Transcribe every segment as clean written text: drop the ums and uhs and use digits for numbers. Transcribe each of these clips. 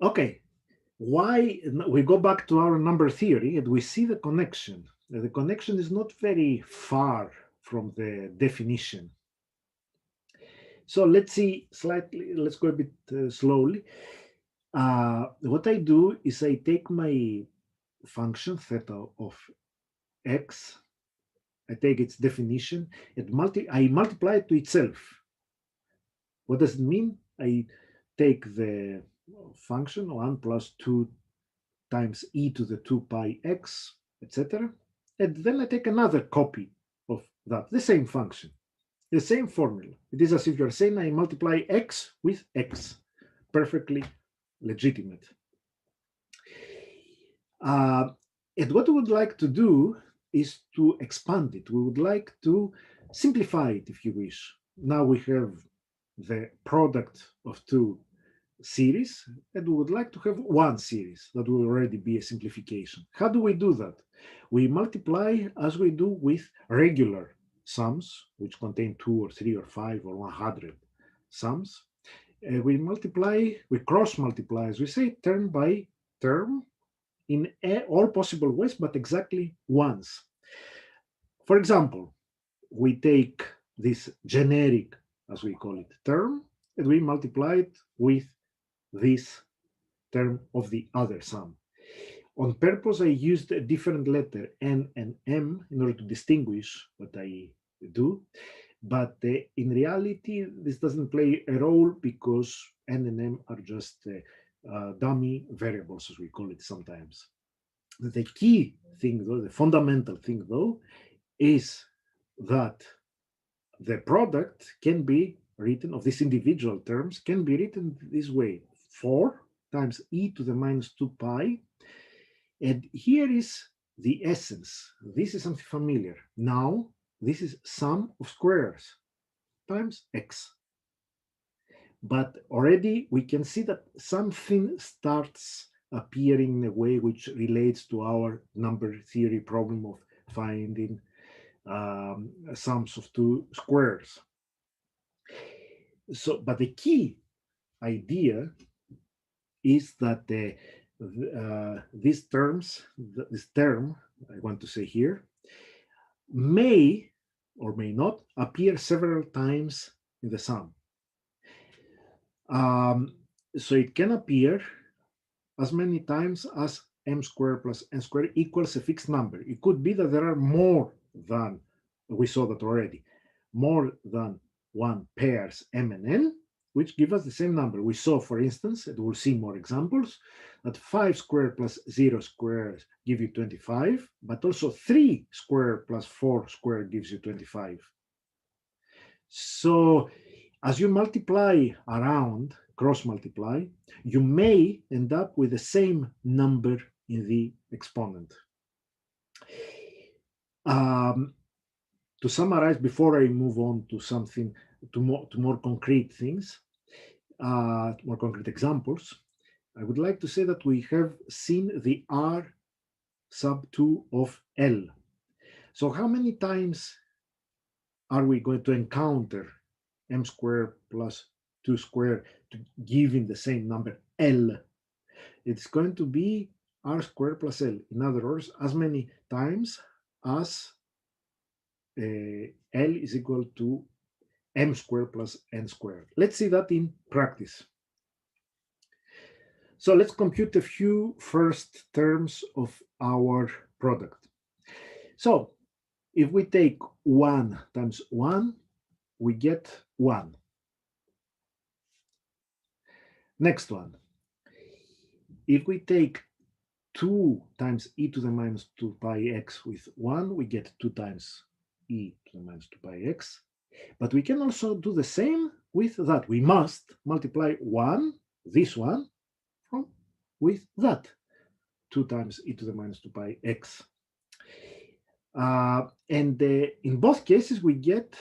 Okay, why we go back to our number theory and we see the connection. The connection is not very far from the definition. So let's see slightly, let's go a bit slowly. What I do is I take my function theta of x, I take its definition and I multiply it to itself. What does it mean? I take the function 1 plus 2 times e to the 2 pi x, etc. And then I take another copy of that, the same function, the same formula. It is as if you're saying I multiply x with x. Perfectly legitimate. Uh, and what we would like to do is to expand it. We would like to simplify it, if you wish. Now we have the product of two series, and we would like to have one series. That will already be a simplification. How do we do that? We multiply as we do with regular sums, which contain 2 or 3 or 5 or 100 sums. We cross multiply, as we say, term by term in all possible ways, but exactly once. For example, we take this generic, as we call it, term, and we multiply it with this term of the other sum. On purpose, I used a different letter, N and M, in order to distinguish what I do. But in reality, this doesn't play a role because N and M are just dummy variables, as we call it sometimes. The key thing, though, the fundamental thing, though, is that the product can be written, of these individual terms, can be written this way: 4 times e to the minus 2 pi. And here is the essence. This is something familiar. Now, this is sum of squares times x. But already we can see that something starts appearing in a way which relates to our number theory problem of finding sums of two squares. So, but the key idea is that these terms, this term, I want to say here, may or may not appear several times in the sum. So it can appear as many times as m squared plus n squared equals a fixed number. It could be that there are more than, we saw that already, more than one pairs m and n, which give us the same number. We saw, for instance, and we'll see more examples, that 5 squared plus 0 squared give you 25, but also 3 squared plus 4 squared gives you 25. So as you multiply around, cross multiply, you may end up with the same number in the exponent. To summarize, before I move on to something, to more concrete things, more concrete examples, I would like to say that we have seen the R sub 2 of L. So how many times are we going to encounter m squared plus 2 squared to giving the same number L? It's going to be R squared plus L. In other words, as many times as L is equal to m squared plus n squared. Let's see that in practice. So let's compute a few first terms of our product. So if we take 1 times 1, we get 1. Next one. If we take 2 times e to the minus 2 pi x with 1, we get 2 times e to the minus 2 pi x. But we can also do the same with that. We must multiply 1, this one, with that, 2 times e to the minus 2 pi x. And in both cases, we get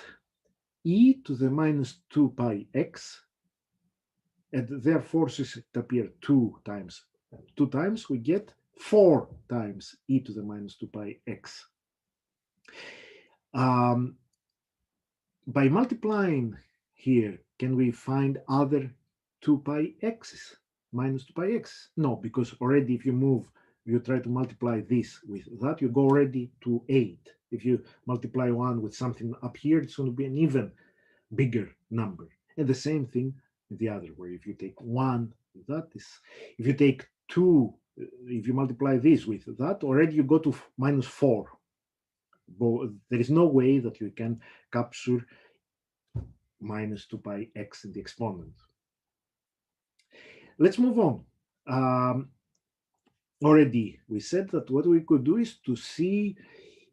e to the minus 2 pi x, and therefore, since it appears 2 times, we get 4 times e to the minus 2 pi x. By multiplying here, can we find other 2 pi x's? minus 2 pi x? No, because already if you try to multiply this with that, you go already to 8. If you multiply 1 with something up here, it's going to be an even bigger number. And the same thing the other way. If you take 1 with that, if you take 2, if you multiply this with that, already you go to minus 4. But there is no way that you can capture minus 2 pi x in the exponent. Let's move on. Already we said that what we could do is to see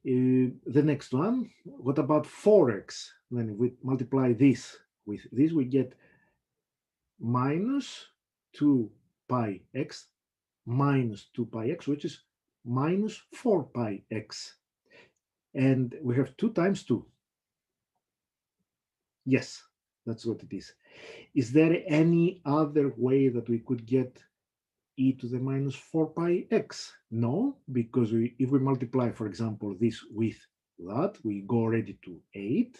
the next one. What about 4x? When we multiply this with this, we get minus 2 pi x minus 2 pi x, which is minus 4 pi x. And we have 2 times 2. Yes, that's what it is. Is there any other way that we could get e to the minus 4 pi x? No, because if we multiply, for example, this with that, we go already to 8.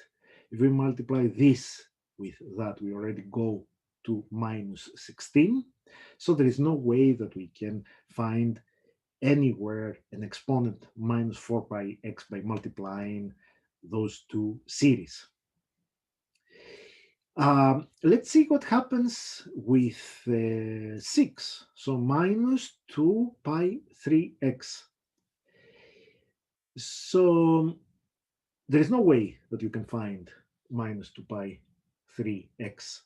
If we multiply this with that, we already go to minus 16. So there is no way that we can find anywhere an exponent minus 4 pi x by multiplying those two series. Let's see what happens with 6. So minus 2 pi 3x. So there is no way that you can find minus 2 pi 3x,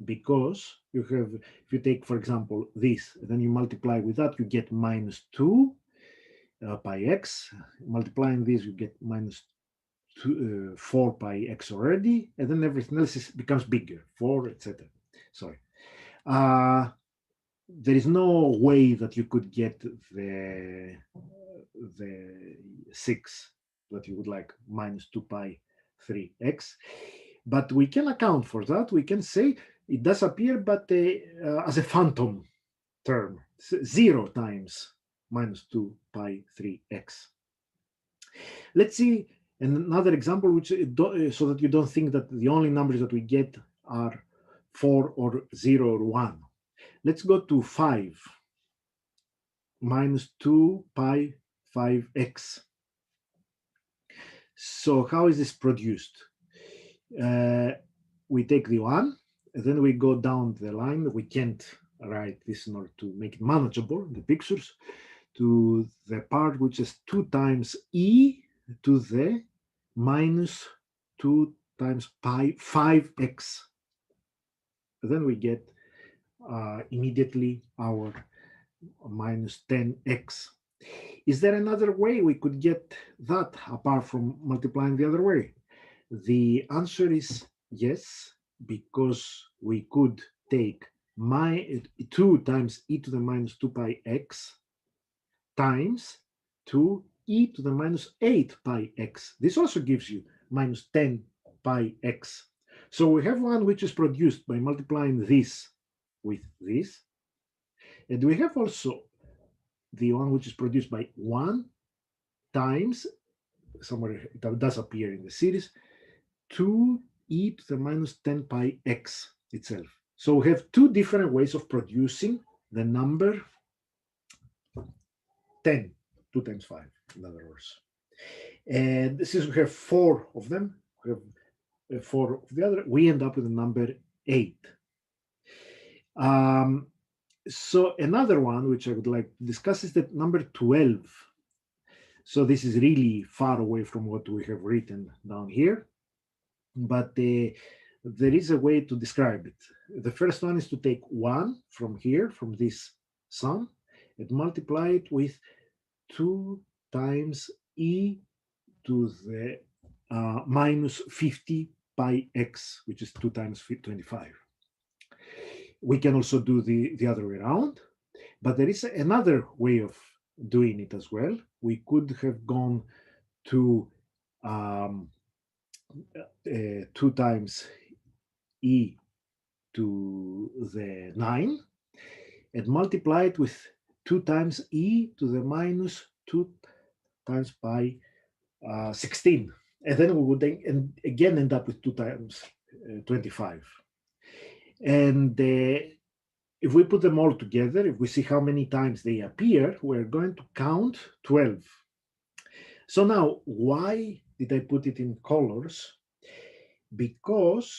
because you have, if you take, for example, this, and then you multiply with that, you get minus 2 pi x. Multiplying this, you get minus 4 pi x already, and then everything else becomes bigger, 4, etc. Sorry. There is no way that you could get the 6 that you would like, minus 2 pi 3x. But we can account for that. We can say it does appear, but as a phantom term, 0 times minus 2 pi 3x. Let's see another example, which so that you don't think that the only numbers that we get are 4 or 0 or 1. Let's go to 5 minus 2 pi 5x. So how is this produced? We take the 1, and then we go down the line. We can't write this in order to make it manageable, the pictures, to the part which is 2 times e to the minus 2 times pi 5x. Then we get immediately our minus 10x. Is there another way we could get that apart from multiplying the other way? The answer is yes, because we could take 2 times e to the minus 2 pi x times 2e to the minus 8 pi x. This also gives you minus 10 pi x. So we have one which is produced by multiplying this with this. And we have also the one which is produced by 1 times, somewhere it does appear in the series, 2e to the minus 10 pi x itself. So we have 2 different ways of producing the number 10, 2 times 5, in other words. And since we have 4 of them, we have 4 of the other, we end up with the number 8. So another one which I would like to discuss is that number 12. So this is really far away from what we have written down here, but there is a way to describe it. The first one is to take 1 from here, from this sum, and multiply it with 2 times e to the minus 50 pi x, which is 2 times 25. We can also do the other way around, but there is another way of doing it as well. We could have gone to 2 times e to the 9 and multiply it with 2 times e to the minus 2 times pi 16. And then we would again end up with 2 times 25. And if we put them all together, if we see how many times they appear, we're going to count 12. So now, why did I put it in colors? Because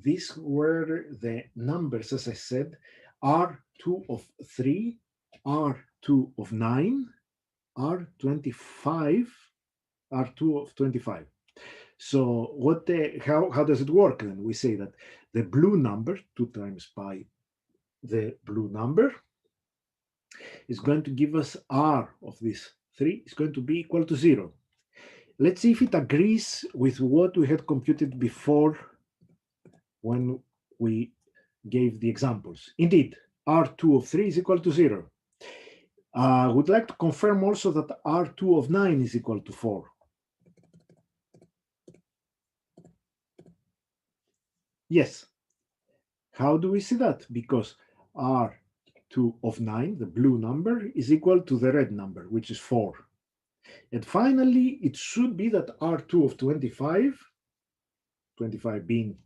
these were the numbers, as I said, R2 of 3, R2 of 9, R25, R2 of 25. So how does it work then? We say that the blue number, 2 times pi, the blue number, is going to give us R of this 3 is going to be equal to 0. Let's see if it agrees with what we had computed before when we gave the examples. Indeed, R2 of 3 is equal to 0. I would like to confirm also that R2 of 9 is equal to 4. Yes. How do we see that? Because R2 of 9, the blue number, is equal to the red number, which is 4. And finally, it should be that R2 of 25, 25 being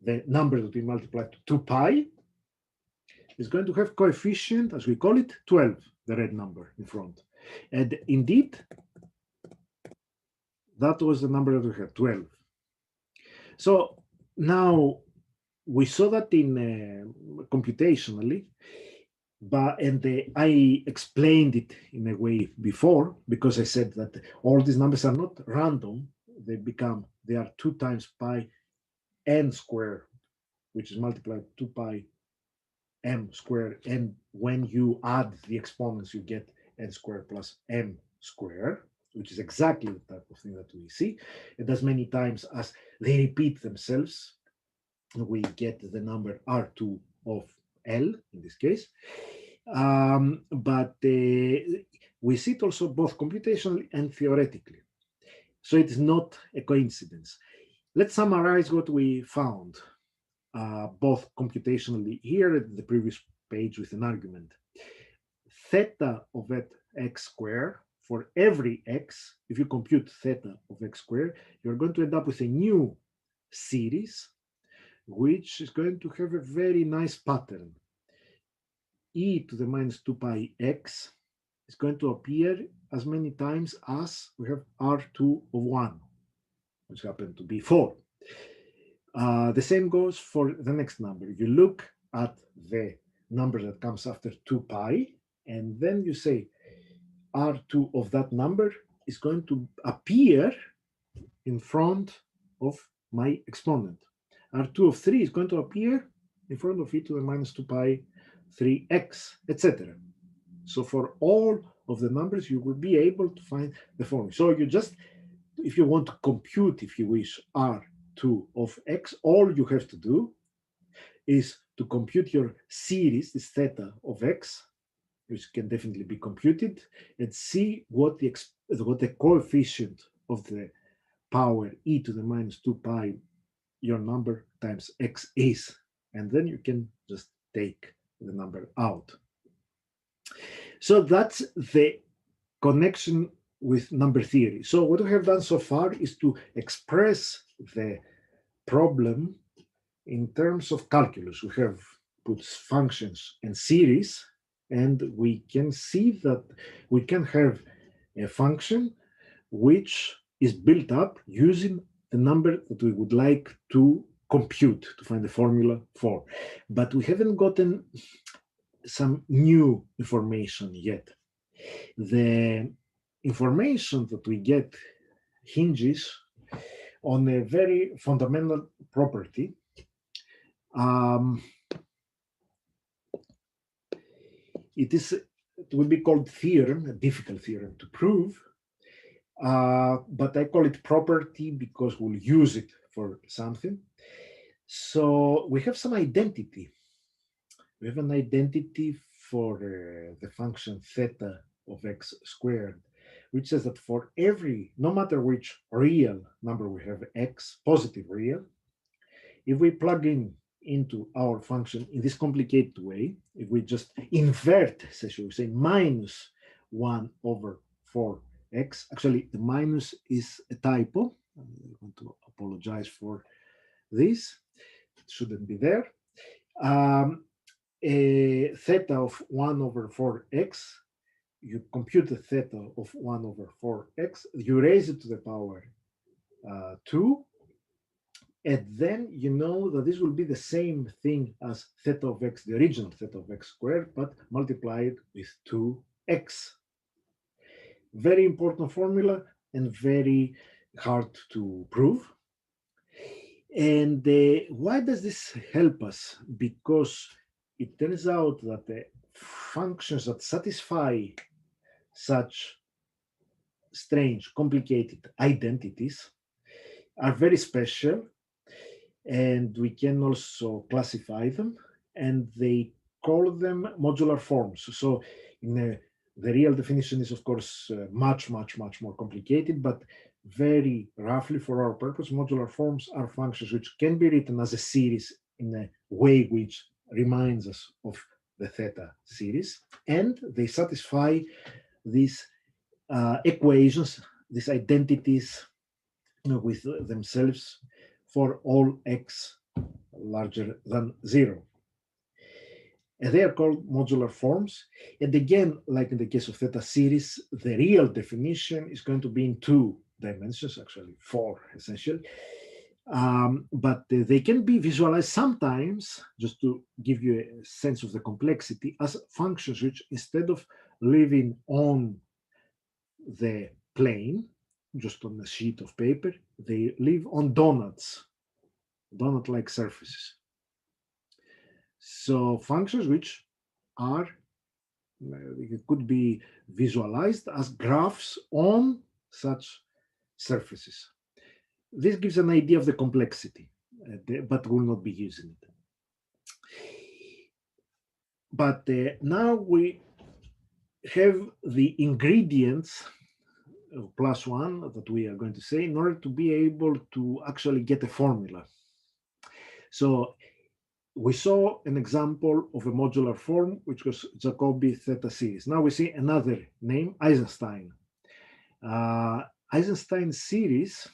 the number that we multiply to 2 pi, is going to have coefficient, as we call it, 12, the red number in front. And indeed, that was the number that we had, 12. So now we saw that in computationally, I explained it in a way before, because I said that all these numbers are not random. They are 2 times pi n squared, which is multiplied 2 pi m squared. And when you add the exponents, you get n squared plus m squared, which is exactly the type of thing that we see. And as many times as they repeat themselves, we get the number R2 of L in this case. But we see it also both computationally and theoretically. So it is not a coincidence. Let's summarize what we found, both computationally here at the previous page with an argument. Theta of x squared, for every x, if you compute theta of x squared, you're going to end up with a new series, which is going to have a very nice pattern. E to the minus 2 pi x is going to appear as many times as we have R2 of 1, which happened to be 4. The same goes for the next number. You look at the number that comes after 2 pi, and then you say R2 of that number is going to appear in front of my exponent. R2 of 3 is going to appear in front of e to the minus 2 pi 3x, etc. So for all of the numbers, you will be able to find the formula. So you just, if you want to compute, if you wish, R2 of x, all you have to do is to compute your series, this theta of x, which can definitely be computed, and see what the coefficient of the power e to the minus 2 pi, your number, times x is. And then you can just take the number out. So that's the connection with number theory. So what we have done so far is to express the problem in terms of calculus. We have put functions and series, and we can see that we can have a function which is built up using the number that we would like to compute, to find the formula for. But we haven't gotten some new information yet. The information that we get hinges on a very fundamental property. It will be called theorem, a difficult theorem to prove, but I call it property because we'll use it for something. So we have some identity. We have an identity for the function theta of x squared, which says that for every, no matter which real number we have x, positive real, if we plug into our function in this complicated way, if we just invert, so we say minus 1 over 4x, actually the minus is a typo. I want to apologize for this. It shouldn't be there. a theta of 1 over 4x, you compute the theta of 1 over 4x, you raise it to the power 2, and then you know that this will be the same thing as theta of x, the original theta of x squared, but multiplied with 2x. Very important formula and very hard to prove. And why does this help us? Because it turns out that the functions that satisfy such strange, complicated identities are very special, and we can also classify them, and they call them modular forms. So in the real definition is, of course, much more complicated, but very roughly for our purpose, modular forms are functions which can be written as a series in a way which reminds us of the theta series, and they satisfy these equations, these identities with themselves for all x larger than 0. And they are called modular forms. And again, like in the case of theta series, the real definition is going to be in 2 dimensions, actually 4 essentially. But they can be visualized sometimes, just to give you a sense of the complexity, as functions which, instead of living on the plane, just on a sheet of paper, they live on donuts, donut-like surfaces. So functions which are, it could be visualized as graphs on such surfaces. This gives an idea of the complexity, but we'll not be using it. But now we have the ingredients plus 1 that we are going to say in order to be able to actually get a formula. So we saw an example of a modular form, which was Jacobi theta series. Now we see another name, Eisenstein. Eisenstein series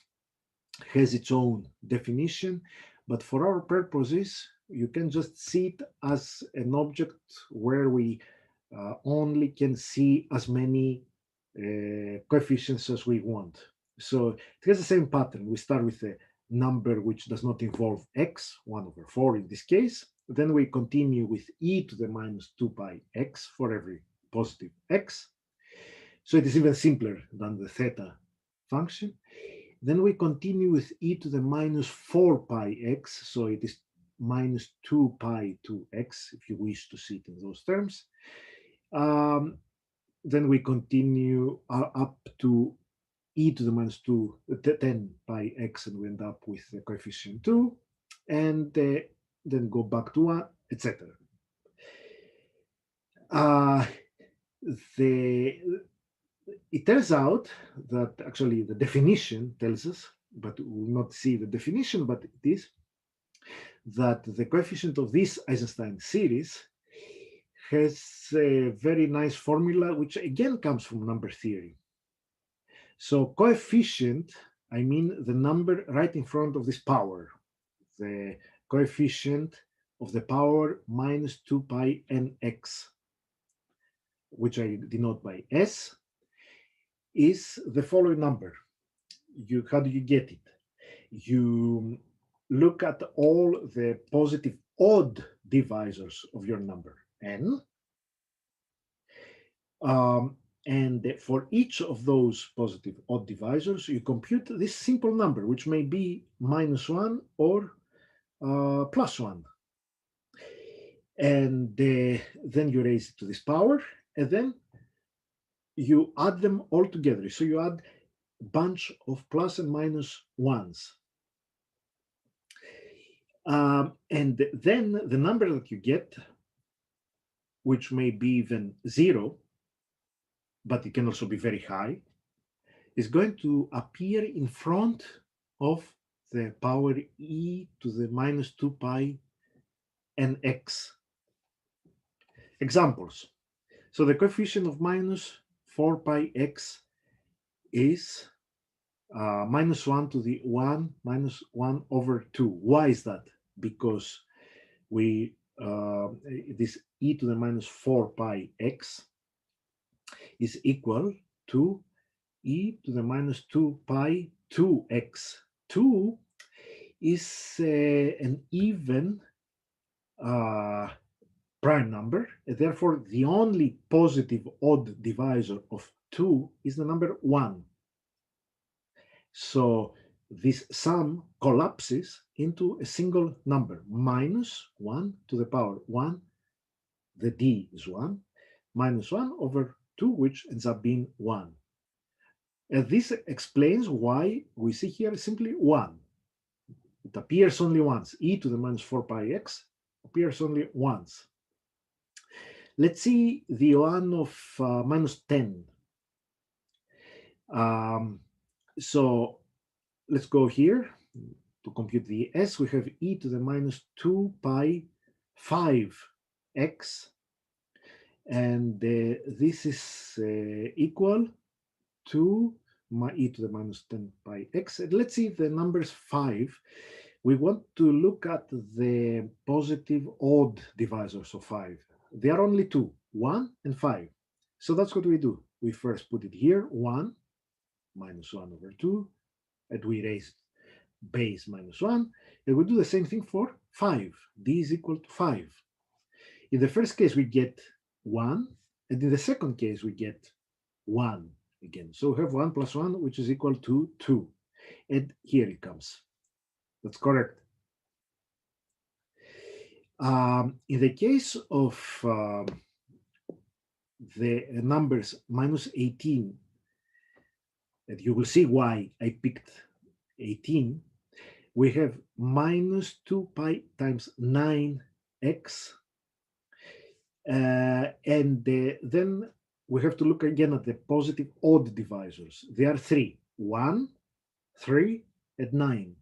has its own definition, but for our purposes, you can just see it as an object where we only can see as many coefficients as we want. So it has the same pattern. We start with a number which does not involve x, 1 over 4 in this case. Then we continue with e to the minus 2 pi x for every positive x. So it is even simpler than the theta function. Then we continue with e to the minus 4 pi x. So it is minus 2 pi 2x, if you wish to see it in those terms. Then we continue up to e to the minus 10 pi x, and we end up with the coefficient 2, and then go back to 1, etc. It turns out that actually the definition tells us, but we will not see the definition, but it is that the coefficient of this Eisenstein series has a very nice formula, which again comes from number theory. So coefficient, I mean the number right in front of this power, the coefficient of the power minus 2 pi nx, which I denote by s, is the following number. How do you get it? You look at all the positive odd divisors of your number, n, and for each of those positive odd divisors, you compute this simple number, which may be minus 1 or plus 1. And then you raise it to this power, and then you add them all together. So you add a bunch of plus and minus ones. And then the number that you get, which may be even 0, but it can also be very high, is going to appear in front of the power e to the minus 2 pi nx. Examples. So the coefficient of minus 4 pi x is minus 1 to the 1 minus 1 over 2. Why is that? Because we this e to the minus 4 pi x is equal to e to the minus 2 pi 2x. 2 is an even prime number, and therefore the only positive odd divisor of 2 is the number 1. So this sum collapses into a single number, minus 1 to the power 1, the d is 1, minus 1 over 2, which ends up being 1. And this explains why we see here simply 1. It appears only once. E to the minus 4 pi x appears only once. Let's see the one of minus 10. So let's go here. To compute the s, we have e to the minus 2 pi 5x. And this is equal to my e to the minus 10 pi x. And let's see the numbers 5. We want to look at the positive odd divisors of 5. There are only two, 1 and 5. So that's what we do. We first put it here, 1, minus 1 over 2, and we raise base minus 1, and we do the same thing for 5. D is equal to 5. In the first case, we get 1, and in the second case, we get 1 again. So we have 1 plus 1, which is equal to 2. And here it comes. That's correct. In the case of the numbers minus 18, and you will see why I picked 18, we have minus 2 pi times 9x. And then we have to look again at the positive odd divisors. There are 3, 1, 3, and 9.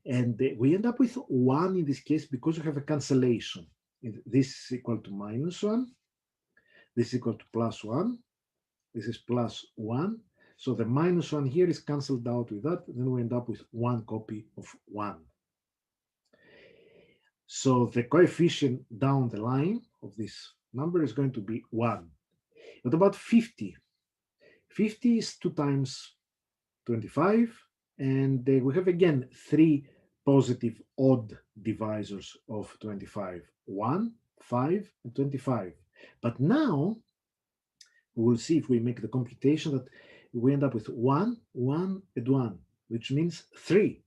And we end up with 1 in this case because we have a cancellation. This is equal to minus 1. This is equal to plus 1. This is plus 1. So the minus 1 here is cancelled out with that. Then we end up with 1 copy of 1. So the coefficient down the line of this number is going to be 1. What about 50? 50 is 2 times 25. And we have again 3 positive odd divisors of 25, 1, 5, and 25. But now we will see if we make the computation that we end up with 1, 1, and 1, which means 3.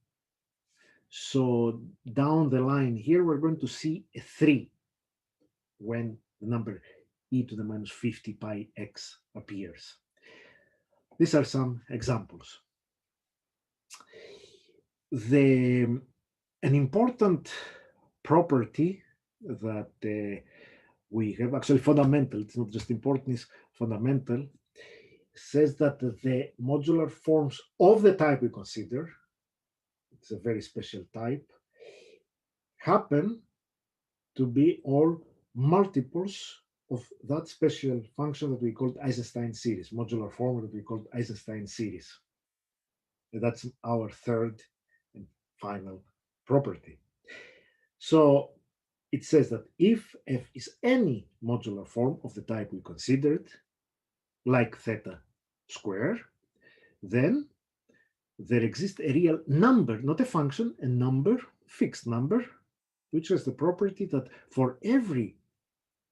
So down the line here, we're going to see a 3 when the number e to the minus 50 pi x appears. These are some examples. An important property that we have, actually fundamental, it's not just important, it's fundamental, says that the modular forms of the type we consider, it's a very special type, happen to be all multiples of that special function that we called Eisenstein series, modular form that we called Eisenstein series. And that's our third and final property. So it says that if f is any modular form of the type we considered, like theta square, then there exists a real number, not a function, a number, fixed number, which has the property that for every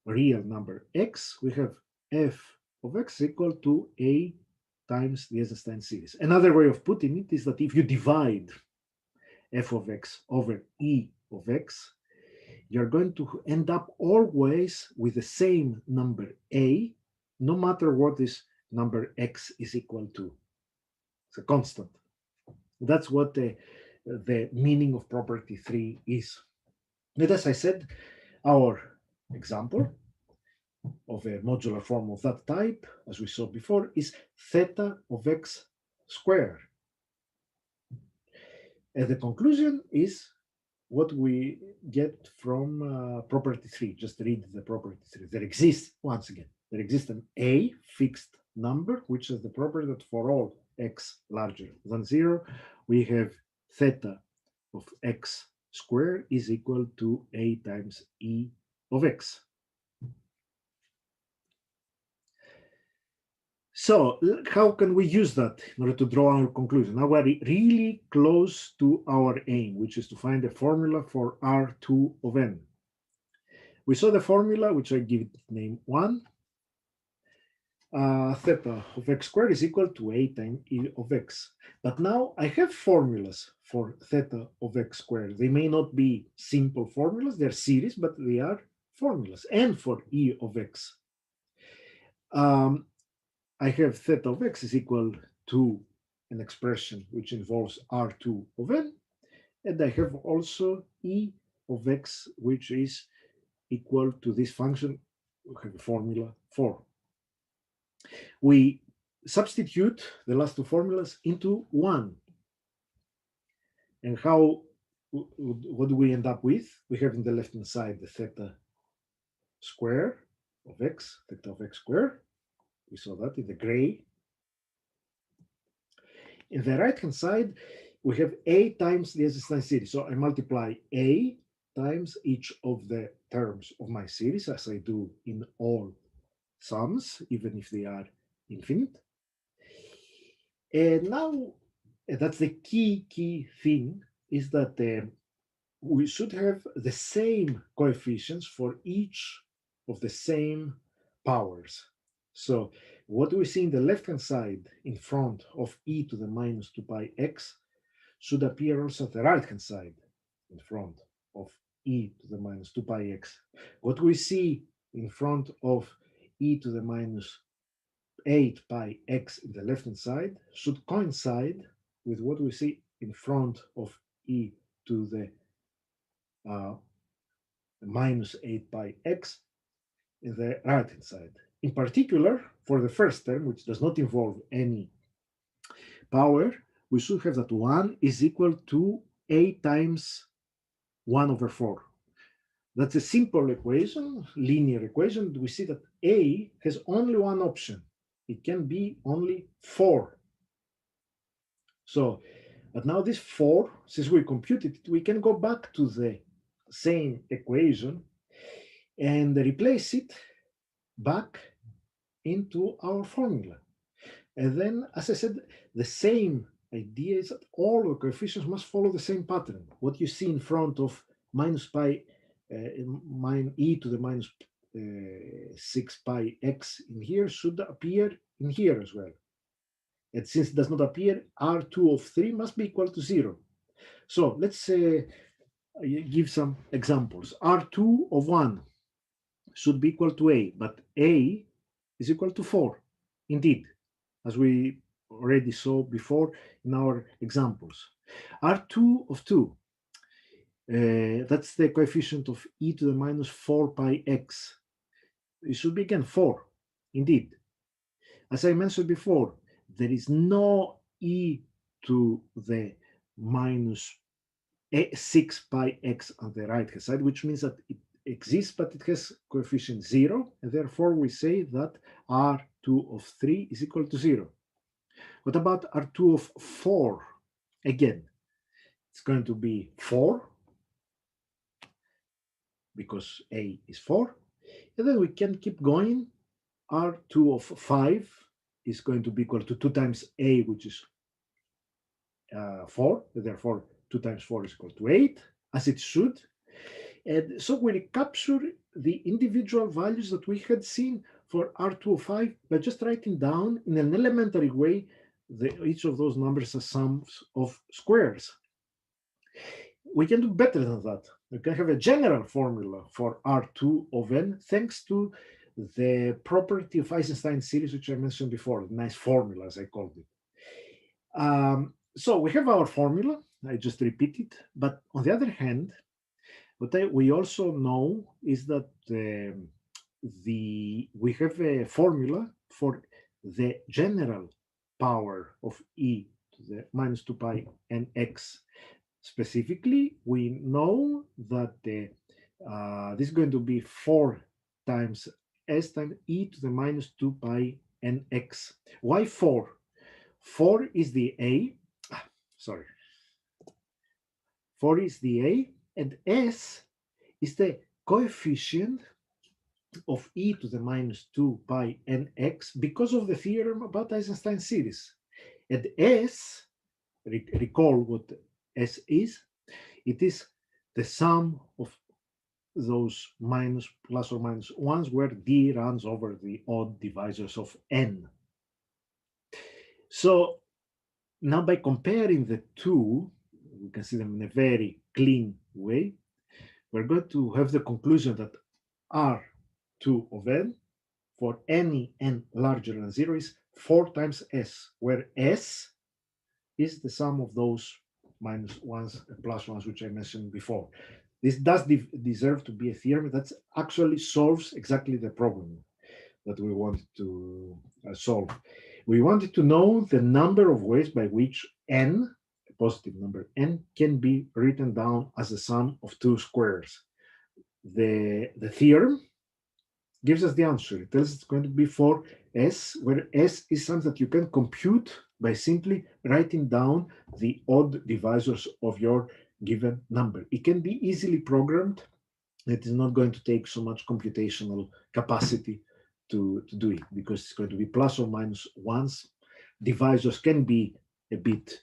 real number x, we have f of x equal to a times the Eisenstein series. Another way of putting it is that if you divide f of x over e of x, you're going to end up always with the same number a, no matter what this number x is equal to. It's a constant. That's what the meaning of property 3 is. And as I said, our example of a modular form of that type, as we saw before, is theta of x squared. And the conclusion is what we get from property 3. Just read the property 3. There exists, once again, there exists an a fixed number, which is the property that for all x larger than 0, we have theta of x square is equal to a times e of x. So how can we use that in order to draw our conclusion? Now we're really close to our aim, which is to find a formula for R2 of n. We saw the formula, which I give it name 1. Theta of x squared is equal to a times e of x. But now I have formulas for theta of x squared. They may not be simple formulas, they're series, but they are formulas. And for e of x, I have theta of x is equal to an expression which involves R2 of n, and I have also e of x, which is equal to this function. We have a formula for. We substitute the last two formulas into one. And what do we end up with? We have in the left-hand side the theta square of x, theta of x squared. We saw that in the gray. In the right-hand side, we have a times the Eisenstein series. So I multiply a times each of the terms of my series, as I do in all sums, even if they are infinite. And now, that's the key thing, is that we should have the same coefficients for each of the same powers. So what we see in the left-hand side in front of e to the minus 2 pi x should appear also at the right-hand side in front of e to the minus 2 pi x. What we see in front of e to the minus 8 pi x in the left-hand side should coincide with what we see in front of e to the minus 8 pi x in the right-hand side. In particular, for the first term, which does not involve any power, we should have that 1 is equal to a times 1 over 4. That's a simple equation, linear equation. We see that a has only one option. It can be only 4. So, but now this 4, since we computed it, we can go back to the same equation and replace it back into our formula. And then, as I said, the same idea is that all the coefficients must follow the same pattern. What you see in front of minus pi e to the minus 6 pi x in here should appear in here as well. And since it does not appear, R2 of 3 must be equal to 0. So let's give some examples. R2 of 1 should be equal to a, but a is equal to 4, indeed, as we already saw before in our examples. R2 of 2, that's the coefficient of e to the minus 4 pi x. It should be again 4, indeed. As I mentioned before, there is no e to the minus 6 pi x on the right-hand side, which means that it exists, but it has coefficient 0, and therefore we say that R2 of 3 is equal to 0. What about R2 of 4? Again, it's going to be 4, because A is 4, and then we can keep going. R2 of 5 is going to be equal to 2 times A, which is 4, therefore 2 times 4 is equal to 8, as it should. And so we recapture the individual values that we had seen for R2 of 5 by just writing down in an elementary way each of those numbers as sums of squares. We can do better than that. We can have a general formula for R2 of n thanks to the property of Eisenstein series, which I mentioned before, nice formula, as I called it. So we have our formula, I just repeat it, but on the other hand, what we also know is that we have a formula for the general power of e to the minus 2 pi n x. Specifically, we know that this is going to be 4 times s times e to the minus 2 pi n x. Why 4? 4 is the a, sorry. 4 is the a, And S is the coefficient of e to the minus 2 pi nx because of the theorem about Eisenstein series. And S, recall what S is, it is the sum of those minus, plus or minus ones where d runs over the odd divisors of n. So now by comparing the two, we can see them in a very clean way. We're going to have the conclusion that R2 of n for any n larger than 0 is 4 times S, where S is the sum of those minus ones and plus ones, which I mentioned before. This does deserve to be a theorem that actually solves exactly the problem that we wanted to solve. We wanted to know the number of ways by which n, a positive number n, can be written down as the sum of two squares. The theorem gives us the answer. It tells us it's going to be for S, where S is something that you can compute by simply writing down the odd divisors of your given number. It can be easily programmed. It is not going to take so much computational capacity to do it, because it's going to be plus or minus ones. Divisors can be a bit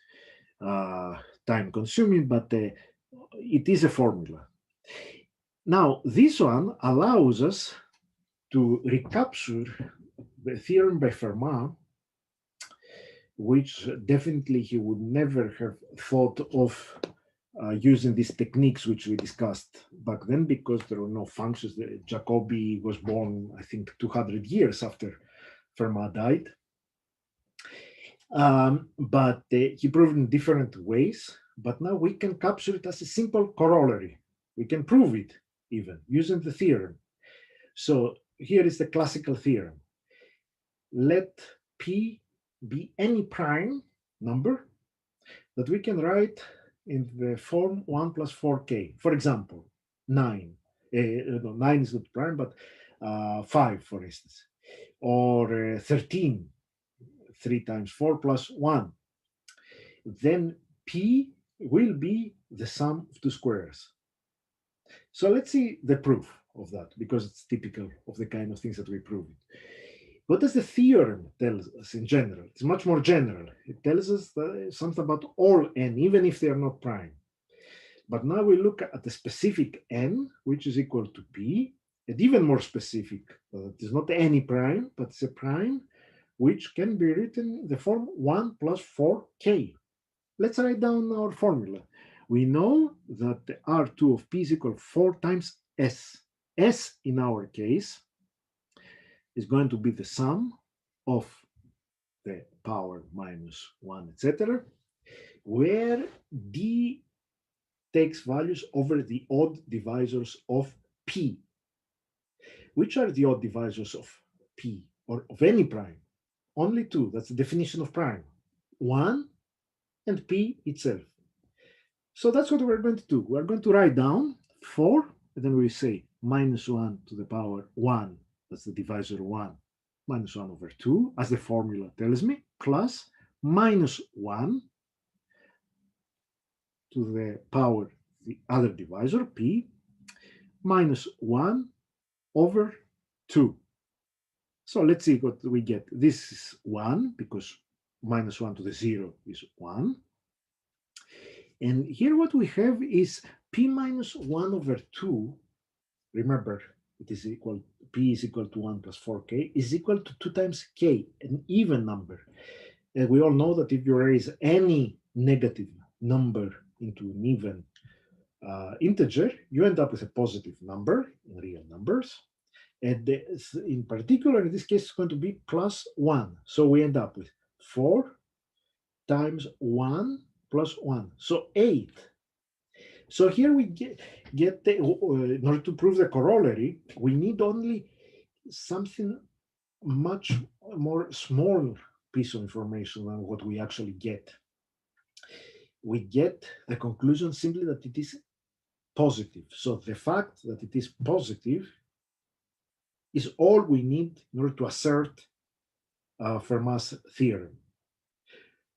time consuming, but it is a formula. Now, this one allows us to recapture the theorem by Fermat, which definitely he would never have thought of using these techniques which we discussed back then, because there were no functions. Jacobi was born, I think, 200 years after Fermat died. But he proved in different ways. But now we can capture it as a simple corollary. We can prove it even using the theorem. So here is the classical theorem. Let P be any prime number that we can write in the form 1 plus 4k. For example, 9. No, 9 is not prime, but 5, for instance. Or 13, 3 times 4 plus 1. Then P will be the sum of two squares. So let's see the proof of that, because it's typical of the kind of things that we prove. What does the theorem tell us in general? It's much more general. It tells us something about all n, even if they are not prime. But now we look at the specific n, which is equal to p, and even more specific. It is not any prime, but it's a prime which can be written in the form 1 plus 4k. Let's write down our formula. We know that the R2 of p is equal to 4 times s. S, in our case, is going to be the sum of the power minus 1, etc., where d takes values over the odd divisors of p. Which are the odd divisors of p, or of any prime? Only two. That's the definition of prime. 1 and p itself. So that's what we're going to do. We're going to write down 4, and then we say minus 1 to the power 1. That's the divisor 1, minus 1 over 2, as the formula tells me, plus minus 1 to the power, the other divisor, p, minus 1 over 2. So let's see what we get. This is 1, because minus 1 to the 0 is 1. And here what we have is p minus 1 over 2. Remember, it is equal, p is equal to 1 plus 4k, is equal to 2 times k, an even number. And we all know that if you raise any negative number into an even integer, you end up with a positive number in real numbers. And in particular, in this case, it's going to be plus 1. So we end up with 4 times 1 plus 1. So 8. So here we get in order to prove the corollary, we need only something much more small piece of information than what we actually get. We get the conclusion simply that it is positive. So the fact that it is positive is all we need in order to assert Fermat's theorem.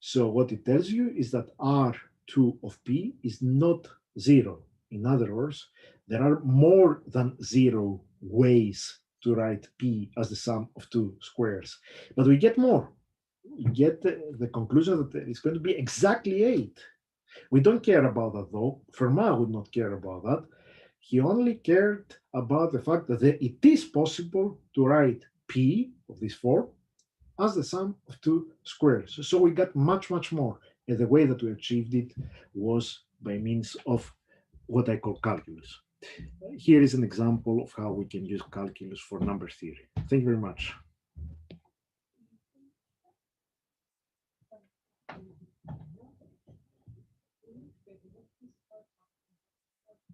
So what it tells you is that R2 of P is not 0. In other words, there are more than 0 ways to write P as the sum of two squares. But we get more. We get the conclusion that it's going to be exactly 8. We don't care about that, though. Fermat would not care about that. He only cared about the fact that it is possible to write P of this form as the sum of two squares. So we got much, much more. And the way that we achieved it was by means of what I call calculus. Here is an example of how we can use calculus for number theory. Thank you very much.